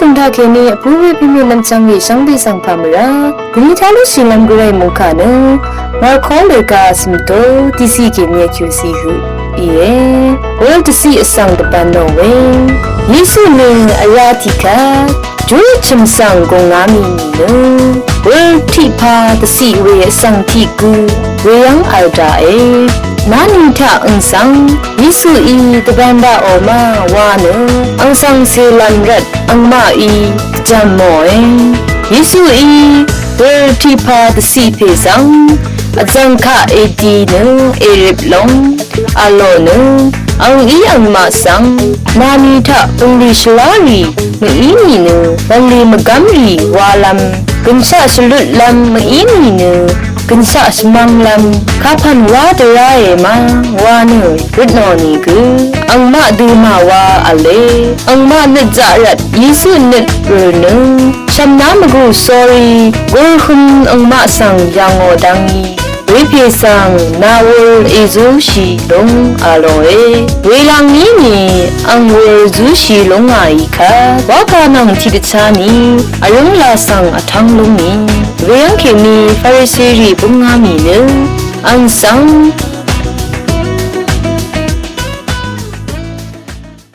ตุงทาเคนีผู้เวพิมีลังจังวิสังเดสังพามระกรีทาลุสิลัมกรายมุขานะมาคอเลกาสมโตติสีเคนีคิวซีหูเอเวลตสีสังตปันโนเวยิสุเนอายาติกาจูชิมสังกงามีนีเนเวลทิพาตสีเวสังทิกูเวยังอัลดาเอนานิทาอังสังยิสุอีตบันดาออมาวาเนอังสังเซลันรัดอังมาอีจัมโมเอยิสุอีเวลทิพาตสีเพสังอาจังคาเอดีเนเอริบลงอาโลเนอังอีอังมาสังนานิทาอุงลิชลารีมอีนีเนบัลลีมกัมรีวาลัมกุนซาสลุดลัมมอีนีเนกุนซาสมังลัมคาพันวาดรายมาวาเนรุดนอนีกุอังมาดูมาวาอเลอังมาเนจารัดยิสุเนเรเนชัมนามกู sorry กุลคุนอังมาสังยังโอดังอีเวพีสังนาวูเอซูชีลงอาโลเอเวลังนี้นี่อังวูซูชีลงอาอีค่ะว่าการนั่งที่ดิฉันนี่อายุลาสังอาทังลงนี่เวียงเคมีฟาริสีรีบุงงามีเนอันสัง